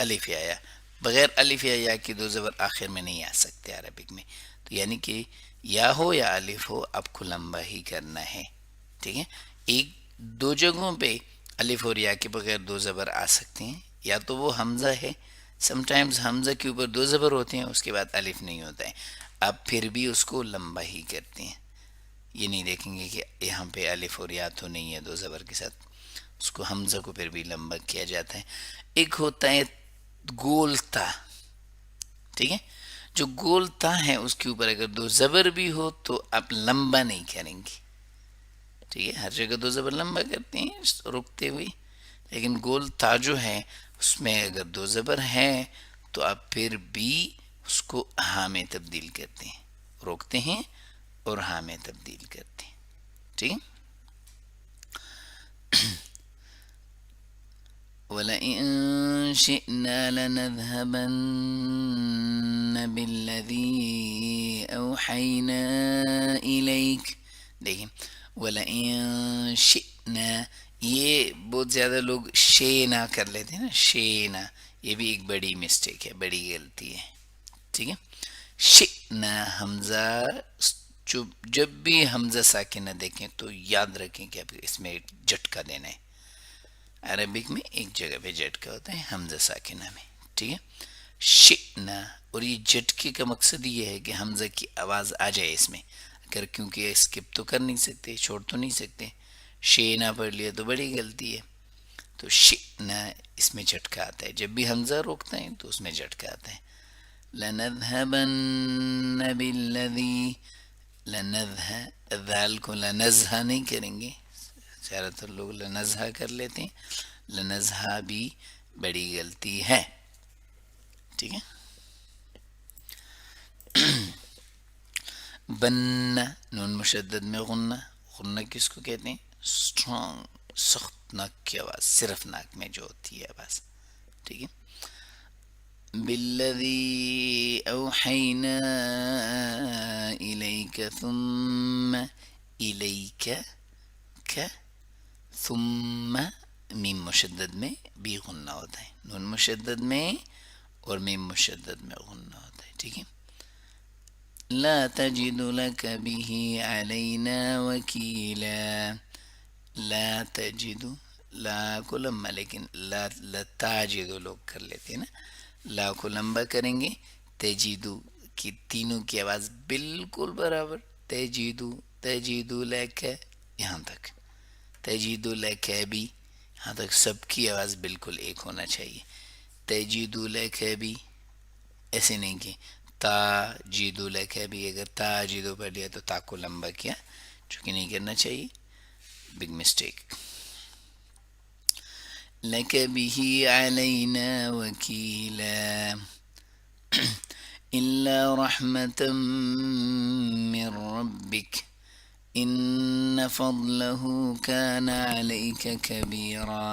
الف یا یا. بغیر الف یا یا کے دو زبر آخر میں نہیں آ سکتے عربک میں. تو یعنی کہ یا ہو یا الف ہو آپ کو لمبا ہی کرنا ہے. ٹھیک ہے. ایک دو جگہوں پہ الف اور یا کے بغیر دو زبر آ سکتے ہیں. یا تو وہ حمزہ ہے، سم ٹائمز حمزہ کے اوپر دو زبر ہوتے ہیں اس کے بعد الف نہیں ہوتا ہے، آپ پھر بھی اس کو لمبا ہی کرتے ہیں. یہ نہیں دیکھیں گے کہ یہاں پہ الف اور یا تو نہیں ہے دو زبر کے ساتھ، اس کو حمزہ کو پھر بھی لمبا کیا جاتا ہے. ایک ہوتا ہے گول تا. ٹھیک ہے. جو گول تا ہے اس کے اوپر اگر دو زبر بھی ہو تو آپ لمبا نہیں کریں گے. ٹھیک ہے. ہر جگہ دو زبر لمبا کرتے ہیں رکتے ہوئے، لیکن گول تا جو ہے اس میں اگر دو زبر ہیں تو آپ پھر بھی اس کو ہاں میں تبدیل کرتے ہیں، روکتے ہیں اور ہاں میں تبدیل کرتے ہیں. ٹھیک ہے. وَلَئِن شِئْنَا لَنَذْهَبَنَّ بِالَّذِي أَوْحَيْنَا إِلَيْكَ. دیکھیں وَلَئِن شِئْنَا، یہ بہت زیادہ لوگ شینا کر لیتے ہیں نا، شینا، یہ بھی ایک بڑی مسٹیک ہے، بڑی غلطی ہے. ٹھیک ہے. شئنا حمزہ، جب بھی حمزہ ساکنہ دیکھیں تو یاد رکھیں کہ اب اس میں جھٹکا دینا ہے. عربک میں ایک جگہ پہ جھٹکا ہوتا ہے حمزہ ساکنہ میں. ٹھیک ہے. شئنا، اور یہ جھٹکے کا مقصد یہ ہے کہ حمزہ کی آواز آ جائے اس میں. اگر کیونکہ اسکپ تو کر نہیں سکتے، چھوڑ تو نہیں سکتے، شینا پڑھ لیا تو بڑی غلطی ہے. تو شئنا اس میں جھٹکا آتا ہے، جب بھی حمزہ روکتا ہے تو اس میں جھٹکا آتا ہے. لنذهبن بالذی، ذال کو لنزہا نہیں کریں گے، زیادہ تر لوگ لنزہا کر لیتے ہیں، لنزہا بھی بڑی غلطی ہے. ٹھیک ہے. بن، نون مشدد میں غنہ، غنہ کس کو کہتے ہیں؟ اسٹرانگ، سخت ناک کی آواز، صرف ناک میں جو ہوتی ہے آواز. ٹھیک ہے. بالذی اوحینا الیک ثم الیک کا، ثم میم مشدد میں بھی غنہ ہوتا ہے، نون مشدد میں اور میم مشدد میں غنہ ہوتا ہے. ٹھیک ہے. لا تجد لك به علينا وكيلا. لا تجد، لا کو لمبا، لیکن لا تاجد لوگ کر لیتے ہیں نا، لا کو لمبا کریں گے. تجیدو کی تینوں کی آواز بالکل برابر، تجیدو، تجیدو لک، یہاں تک تجیدو لک بھی، یہاں تک سب کی آواز بالکل ایک ہونا چاہیے. تجیدو لک بھی، ایسے نہیں کہ تا جیدو لک بھی، اگر تا جیدو پڑھ لیا تو تا کو لمبا کیا، چونکہ نہیں کرنا چاہیے، بگ مسٹیک. لک به علینا وکیلا. إلا رحمة من ربك إن فضله كان عليك كبيرا.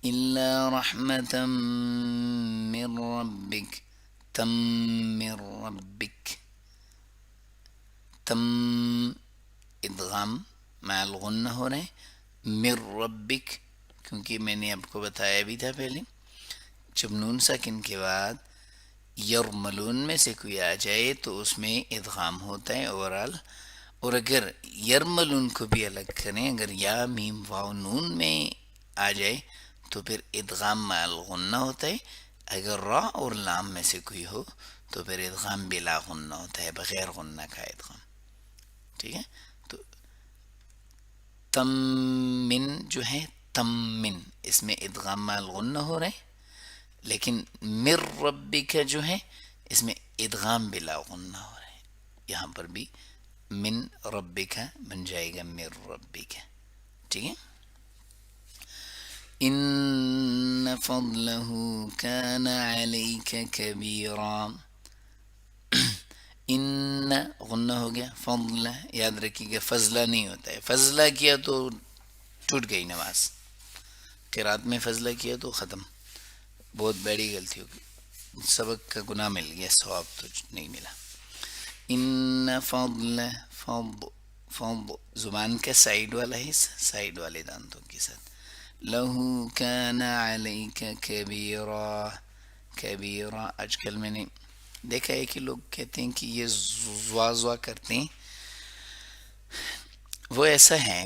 إلا رحمة من ربك، تم من ربك، تم ادغام مع الغنہ ہو رہے ہیں، من ربک، کیونکہ میں نے آپ کو بتایا بھی تھا پہلے، جب نون ساکن کے بعد یرملون میں سے کوئی آ جائے تو اس میں ادغام ہوتا ہے اوورال. اور اگر یرملون کو بھی الگ کریں، اگر یا میم واو نون میں آ جائے تو پھر ادغام مع الغنہ ہوتا ہے. اگر را اور لام میں سے کوئی ہو تو پھر ادغام بلا غنہ ہوتا ہے، بغیر غنہ کا ادغام. ٹھیک ہے. تو تم من جو ہے، تم من، اس میں ادغام مع الغنہ ہو رہے ہیں، لیکن مر ربک جو ہے اس میں ادغام بلا غنہ ہو رہا ہے. یہاں پر بھی من ربک بن جائے گا مر ربک. ٹھیک ہے. ان فضلہ کان علیک کبیرا. ان غنہ ہو گیا، فضلہ یاد رکھیے گا فضلہ نہیں ہوتا ہے، فضلہ کیا تو ٹوٹ گئی نماز، قرات میں فضلہ کیا تو ختم، بہت بڑی غلطی ہوگی، سبق کا گناہ مل گیا، ثواب تو نہیں ملا. ان فضل، فض، فض زبان کا سائڈ والا حصہ سائڈ والے دانتوں کے ساتھ. لہو کان علیک کبیرا، کبیرا. آج کل میں نے دیکھا ہے کہ لوگ کہتے ہیں کہ یہ زوا زوا کرتے ہیں. وہ ایسا ہے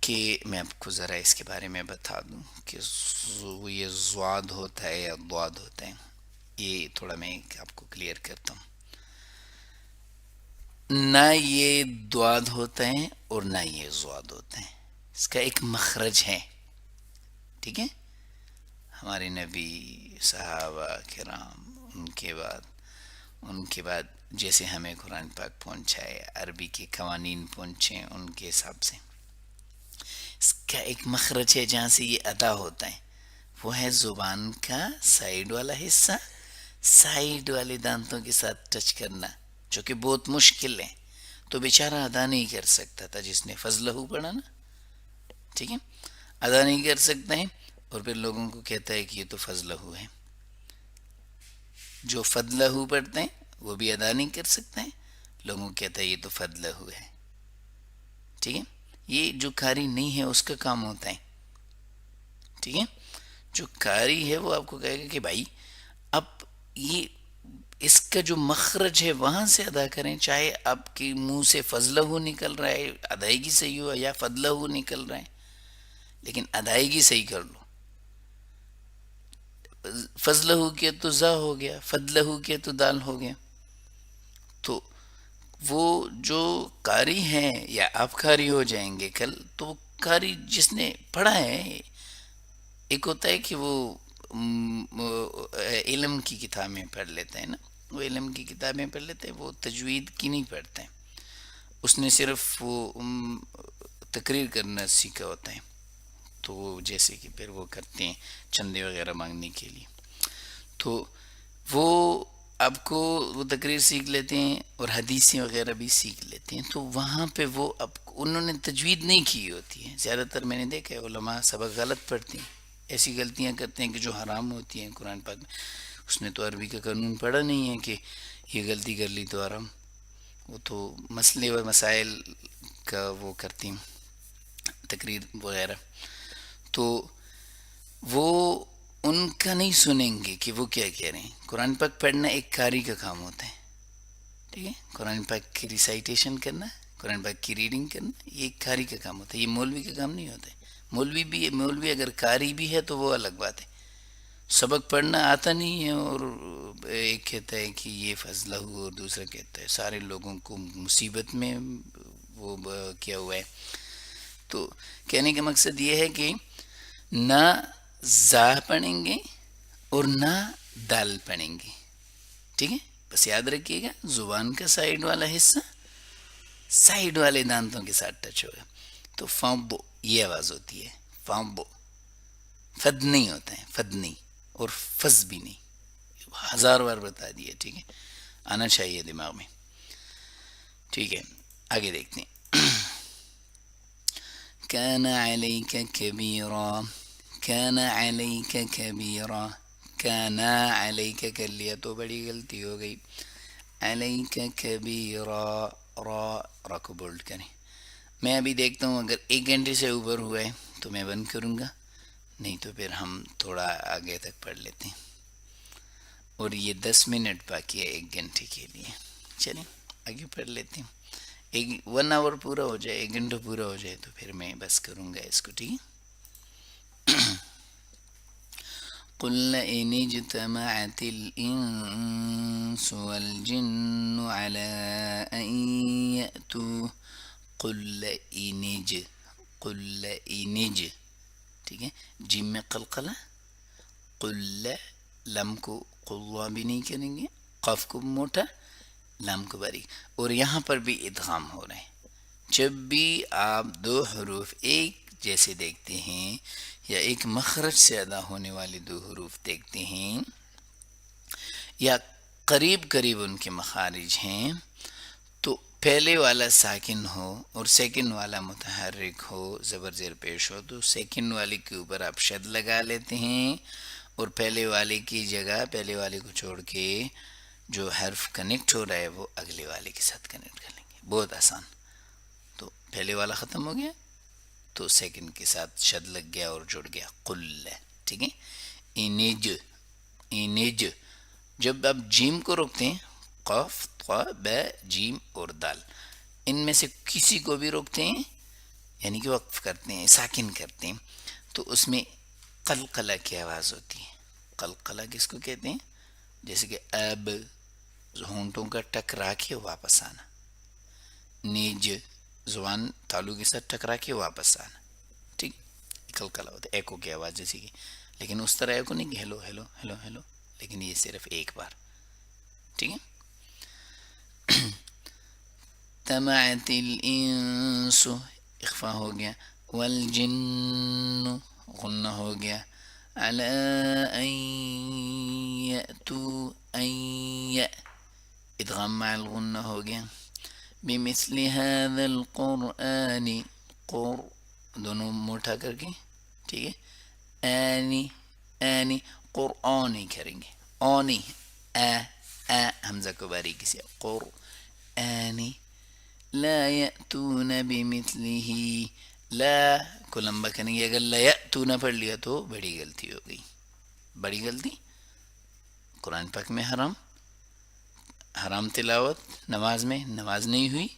کہ میں آپ کو ذرا اس کے بارے میں بتا دوں کہ یہ زواد ہوتا ہے یا ضاد ہوتا ہے. یہ تھوڑا میں آپ کو کلیئر کرتا ہوں. نہ یہ ضاد ہوتا ہے اور نہ یہ زواد ہوتا ہے. اس کا ایک مخرج ہے. ٹھیک ہے. ہمارے نبی، صحابہ کرام، ان کے بعد جیسے ہمیں قرآن پاک پہنچا ہے، عربی کے قوانین پہنچے ان کے حساب سے اس کا ایک مخرج ہے جہاں سے یہ ادا ہوتا ہے. وہ ہے زبان کا سائیڈ والا حصہ، سائیڈ والے دانتوں کے ساتھ ٹچ کرنا، جو کہ بہت مشکل ہے. تو بیچارہ ادا نہیں کر سکتا تھا جس نے فضلہ پڑھا نا. ٹھیک ہے. ادا نہیں کر سکتے ہیں اور پھر لوگوں کو کہتا ہے کہ یہ تو فضلہ ہے. جو فضلہ پڑھتے ہیں وہ بھی ادا نہیں کر سکتے ہیں، لوگوں کو کہتا ہے یہ تو فضلہ ہے. ٹھیک ہے. یہ جو قاری نہیں ہے اس کا کام ہوتا ہے. ٹھیک ہے. جو قاری ہے وہ آپ کو کہے گا کہ بھائی اب یہ اس کا جو مخرج ہے وہاں سے ادا کریں، چاہے آپ کے منہ سے فضلہ نکل رہا ہے ادائیگی صحیح ہو یا فضلہ نکل رہا ہے، لیکن ادائیگی صحیح کر لو. فضلہ کیا تو زا ہو گیا، فضلہ کیا تو دال ہو گیا. تو وہ جو قاری ہیں یا آپ قاری ہو جائیں گے کل، تو وہ قاری جس نے پڑھا ہے، ایک ہوتا ہے کہ وہ علم کی کتابیں پڑھ لیتے ہیں نا، وہ علم کی کتابیں پڑھ لیتے ہیں، وہ تجوید کی نہیں پڑھتے ہیں. اس نے صرف وہ تقریر کرنا سیکھا ہوتا ہے. تو وہ جیسے کہ پھر وہ کرتے ہیں چندے وغیرہ مانگنے کے لیے، تو وہ آپ کو وہ تقریر سیکھ لیتے ہیں اور حدیثیں وغیرہ بھی سیکھ لیتے ہیں. تو وہاں پہ وہ اب انہوں نے تجوید نہیں کی ہوتی ہے. زیادہ تر میں نے دیکھا ہے علماء سبق غلط پڑھتے ہیں، ایسی غلطیاں کرتے ہیں کہ جو حرام ہوتی ہیں قرآن پاک میں. اس نے تو عربی کا قانون پڑھا نہیں ہے کہ یہ غلطی کر لی تو حرام. وہ تو مسئلے و مسائل کا وہ کرتی ہیں تقریر وغیرہ. تو وہ ان کا نہیں سنیں گے کہ وہ کیا کہہ رہے ہیں. قرآن پاک پڑھنا ایک قاری کا کام ہوتا ہے. ٹھیک ہے. قرآن پاک کی ریسائٹیشن کرنا، قرآن پاک کی ریڈنگ کرنا، یہ ایک قاری کا کام ہوتا ہے. یہ مولوی کا کام نہیں ہوتا ہے. مولوی اگر قاری بھی ہے تو وہ الگ بات ہے. سبق پڑھنا آتا نہیں ہے اور ایک کہتا ہے کہ یہ فضلہ ہو اور دوسرا کہتا ہے. سارے لوگوں کو مصیبت میں وہ کیا ہوا ہے. تو کہنے کا مقصد یہ ہے کہ نہ زا پڑھیں گے اور نہ دال پڑھیں گے. ٹھیک ہے. بس یاد رکھیے گا زبان کا سائیڈ والا حصہ سائیڈ والے دانتوں کے ساتھ ٹچ ہوگا. تو فامبو یہ آواز ہوتی ہے. فامبو. فد نہیں ہوتا ہے، فد نہیں، اور فز بھی نہیں. 1000 بار بتا دیا. ٹھیک ہے. آنا چاہیے دماغ میں. ٹھیک ہے. آگے دیکھتے ہیں. كان عليك كبيرا، كان عليك كبيرا، كان عليك کر لیا تو بڑی غلطی ہو گئی. عليك كبيرا، را کو بولڈ کریں. میں ابھی دیکھتا ہوں اگر 1 گھنٹے سے اوپر ہوا ہے تو میں بند کروں گا، نہیں تو پھر ہم تھوڑا آگے تک پڑھ لیتے ہیں. اور یہ 10 منٹ باقی ہے 1 گھنٹے کے لیے. چلیں آگے پڑھ لیتے ہیں. 1 آور پورا ہو جائے، 1 گھنٹہ پورا ہو جائے تو پھر میں بس کروں گا اس کو. ٹھیک ہے. قل إن اجتمعت الإنس والجن على أن يأتوا قل إنج. ٹھیک ہے. جیم میں قلقلہ، قل لم کو قلوا بھی نہیں کریں گے، قف کو موٹا، لام کو باریک. اور یہاں پر بھی ادغام ہو رہے ہیں. جب بھی آپ 2 حروف ایک جیسے دیکھتے ہیں یا ایک مخرج سے ادا ہونے والے 2 حروف دیکھتے ہیں یا قریب قریب ان کے مخارج ہیں، تو پہلے والا ساکن ہو اور سیکنڈ والا متحرک ہو، زبر زیر پیش ہو، تو سیکنڈ والے کے اوپر آپ شد لگا لیتے ہیں اور پہلے والے کی جگہ پہلے والے کو چھوڑ کے جو حرف کنیکٹ ہو رہا ہے وہ اگلے والے کے ساتھ کنیکٹ کر لیں گے. بہت آسان. تو پہلے والا ختم ہو گیا تو سیکنڈ کے ساتھ شد لگ گیا اور جڑ گیا قل. ٹھیک ہے. انج جب آپ جیم کو روکتے ہیں، قاف طا با جیم اور دال، ان میں سے کسی کو بھی روکتے ہیں یعنی کہ وقف کرتے ہیں، ساکن کرتے ہیں، تو اس میں قلقلہ کی آواز ہوتی ہے۔ قلقلہ کس کو کہتے ہیں؟ جیسے کہ اب، ہونٹوں کا ٹکرا کے واپس آنا، نیج زبان تالو کے ساتھ ٹکرا کے واپس آنا، ٹھیک، قلقلہ ہوتا ہے ایکو کی آواز جیسے کہ، لیکن اس طرح ایکو نہیں کہ ہیلو ہیلو ہیلو ہیلو، لیکن یہ صرف ایک بار، ٹھیک ہے۔ تمعت الانس اخفا ہو گیا، والجن غنہ ہو گیا، علی ان یأتوا ان ادغام مع الغنہ ہو گیا، بمثل هذا القرآن، قر دونوں موٹا کر کے، ٹھیک ہے، آنی آنی قرآنی کریں گے، آنی حمزہ کو باریکی سے، قرآنی، لا یأتون بمثلہ، لا کو لمبا کریں گے، اگر لا یأتون پڑھ لیا تو بڑی غلطی ہو گئی، بڑی غلطی قرآن پاک میں حرام تلاوت نماز میں، نماز نہیں ہوئی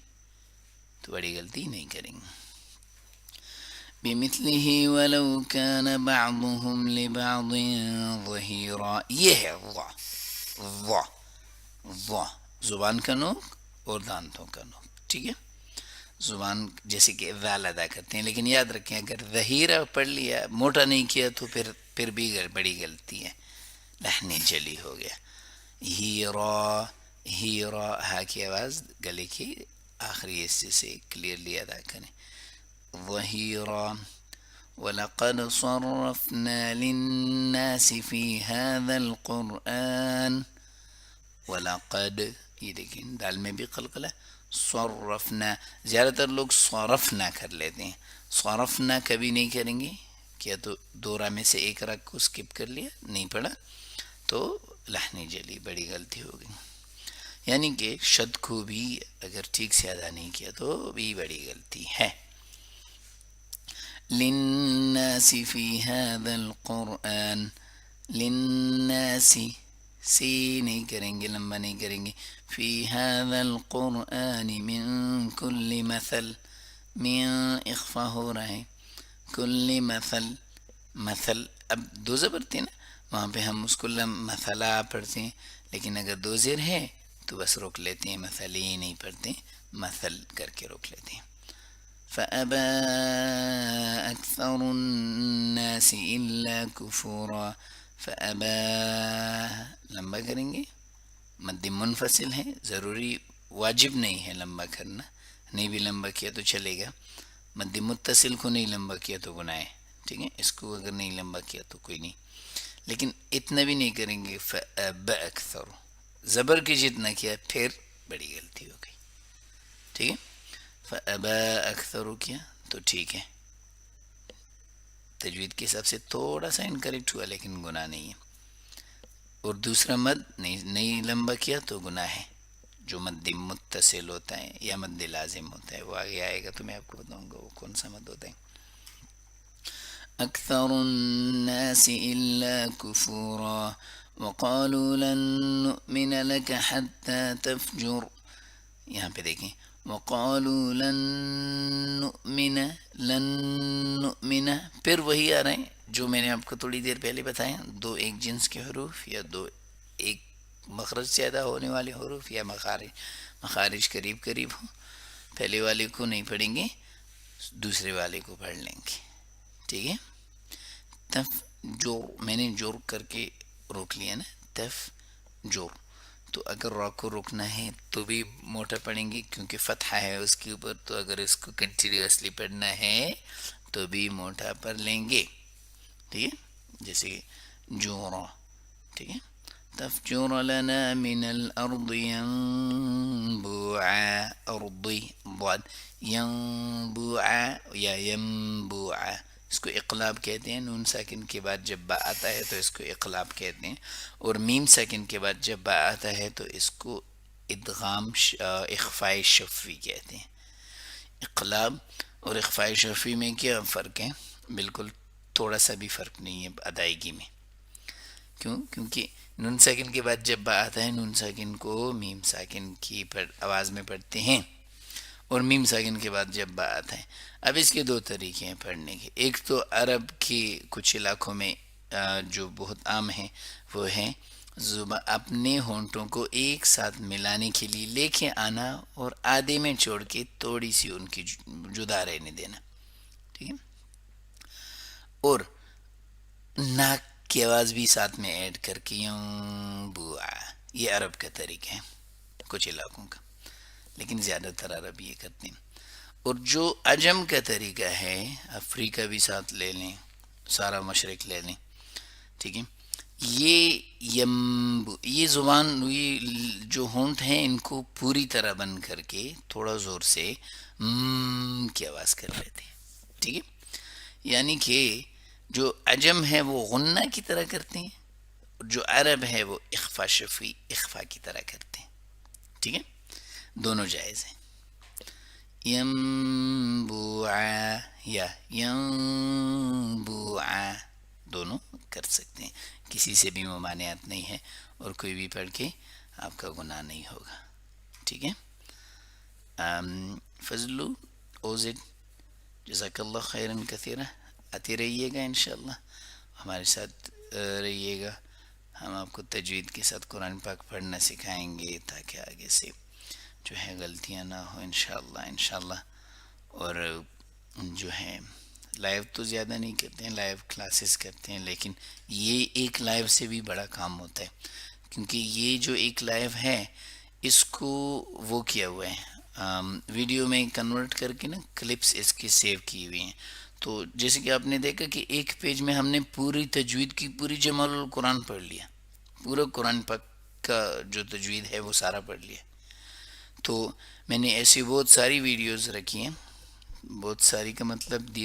تو بڑی غلطی نہیں کریں گے۔ بمثلہ ولو کان بعضهم لبعض ظہیرا، یہ ہے وا زبان کا نوک اور دانتوں کا نوک، ٹھیک ہے، زبان جیسے کہ ویل ادا کرتے ہیں، لیکن یاد رکھیں اگر ظہیرہ پڑھ لیا موٹا نہیں کیا تو پھر بھی بڑی غلطی ہے، لحن جلی ہو گیا۔ ہیرا، ہیرا، ہا کی آواز گلے کی آخری حصے سے کلیئرلی ادا کریں، ظہیرا۔ وَلَقَدْ صَرَّفْنَا لِلنَّاسِ فِي هَذَا الْقُرْآنِ، وَلَقَدْ، یہ دیکھیں دال میں بھی قلقلہ، صرفنا، زیادہ تر لوگ صرفنا کر لیتے ہیں، صرفنا کبھی نہیں کریں گے، کیا تو دو را میں سے ایک را کو سکپ کر لیا، نہیں پڑھا تو لحن جلی، بڑی غلطی ہو گئی، یعنی کہ شد کو بھی اگر ٹھیک سے ادا نہیں کیا تو بھی بڑی غلطی ہے۔ للناس فی هذا القرآن، للناس، سی نہیں کریں گے، لمبا نہیں کریں گے، فی هذا القرآن من کل مثل، من اخفا ہو رہا ہے، کل مثل، مثل اب دو زبر تھے نا، وہاں پہ ہم اس کو مثلا پڑھتے ہیں، لیکن اگر دو زیر ہے تو بس روک لیتے ہیں، مثلی نہیں پڑھتے، مثل کر کے روک لیتے ہیں۔ فأبى أكثر الناس إلا كفورا، فأبى لمبا کریں گے، مد منفصل ہے، ضروری واجب نہیں ہے لمبا کرنا، نہیں بھی لمبا کیا تو چلے گا، مد متصل کو نہیں لمبا کیا تو گناہ ہے، ٹھیک ہے، اس کو اگر نہیں لمبا کیا تو کوئی نہیں، لیکن اتنا بھی نہیں کریں گے، فأبى أكثر، زبر کی جتنا کیا پھر بڑی غلطی ہو گئی، ٹھیک ہے، فأبى أكثر کیا تو ٹھیک ہے، تجوید کے حساب سے تھوڑا سا انکریکٹ ہوا لیکن گناہ نہیں ہے، اور دوسرا مد نہیں لمبا کیا تو گناہ ہے، جو مد متصل ہوتا ہے یا مد لازم ہوتا ہے وہ آگے آئے گا تو میں آپ کو بتاؤں گا وہ کون سا مد ہوتا ہے۔ اکثر الناس الا کفورا، وقالوا لن نؤمن لك حتى تفجر، یہاں پہ دیکھیں، وقالوا لن نؤمن، لن نؤمن، پھر وہی آ رہے ہیں جو میں نے آپ کو تھوڑی دیر پہلے بتایا، دو ایک جنس کے حروف یا دو ایک مخرج سے ادا ہونے والے حروف یا مخارج قریب قریب ہوں، پہلے والے کو نہیں پڑھیں گے، دوسرے والے کو پڑھ لیں گے، ٹھیک ہے۔ تف جو میں نے جور کر کے روک لیا نا، تف جور، تو اگر را کو روکنا ہے تو بھی موٹا پڑھیں گے کیونکہ فتحہ ہے اس کے اوپر، تو اگر اس کو کنٹینیوسلی پڑھنا ہے تو بھی موٹا پڑھ لیں گے، ٹھیک ہے، جیسے جورا، ٹھیک ہے، تفجر لنا من الارض ينبوعا، ارضی ضاد، ينبوعا یا ينبوعا، اس کو اقلاب کہتے ہیں، نون ساکن کے بعد جب با آتا ہے تو اس کو اقلاب کہتے ہیں، اور میم ساکن کے بعد جب با آتا ہے تو اس کو ادغام اخفاء شفوی کہتے ہیں۔ اقلاب اور اخفاء شفوی میں کیا فرق ہے؟ بالکل تھوڑا سا بھی فرق نہیں ہے ادائیگی میں، کیوں؟ کیونکہ نون ساکن کے بعد جب با آتا ہے نون ساکن کو میم ساکن کی آواز میں پڑھتے ہیں، اور میم ساکن کے بعد جب با آتا ہے. اب اس کے دو طریقے ہیں پڑھنے کے. ایک تو عرب کے کچھ علاقوں میں جو بہت عام ہیں وہ ہیں اپنے ہونٹوں کو ایک ساتھ ملانے کے لیے لے کے آنا اور آدھے میں چھوڑ کے تھوڑی سی ان کی جدا رہنے دینا، ٹھیک ہے، اور ناک کی آواز بھی ساتھ میں ایڈ کر کے یوں بوا. یہ عرب کا طریقہ ہے کچھ علاقوں کا، لیکن زیادہ تر عرب یہ کرتے ہیں. اور جو عجم کا طریقہ ہے، افریقہ بھی ساتھ لے لیں، سارا مشرق لے لیں، ٹھیک ہے، یہ زبان یہ جو ہونٹ ہیں ان کو پوری طرح بند کر کے تھوڑا زور سے کی آواز کر لیتے ہیں، ٹھیک ہے. یعنی کہ جو عجم ہے وہ غنہ کی طرح کرتے ہیں، اور جو عرب ہے وہ اخفا شفی اخفا کی طرح کرتے ہیں، ٹھیک ہے. دونوں جائز ہیں. ینبوع یا ینبوع دونوں کر سکتے ہیں، کسی سے بھی ممانعت نہیں ہے، اور کوئی بھی پڑھ کے آپ کا گناہ نہیں ہوگا، ٹھیک ہے. فضلو اوزد جزاک اللہ خیرن کثیرہ. آتے رہیے گا انشاءاللہ، ہمارے ساتھ رہیے گا. ہم آپ کو تجوید کے ساتھ قرآن پاک پڑھنا سکھائیں گے تاکہ آگے سے جو ہے غلطیاں نہ ہو انشاءاللہ. اور جو ہے لائیو تو زیادہ نہیں کرتے ہیں، لائیو کلاسز کرتے ہیں، لیکن یہ ایک لائیو سے بھی بڑا کام ہوتا ہے، کیونکہ یہ جو ایک لائیو ہے اس کو وہ کیا ہوا ہے ویڈیو میں کنورٹ کر کے نا کلپس اس کی سیو کی ہوئی ہیں. تو جیسے کہ آپ نے دیکھا کہ ایک پیج میں ہم نے پوری تجوید کی پوری جمال القرآن پڑھ لیا، پورا قرآن پاک کا جو تجوید ہے وہ سارا پڑھ لیا. تو میں نے ایسی بہت ساری ویڈیوز رکھی ہیں، بہت ساری کا مطلب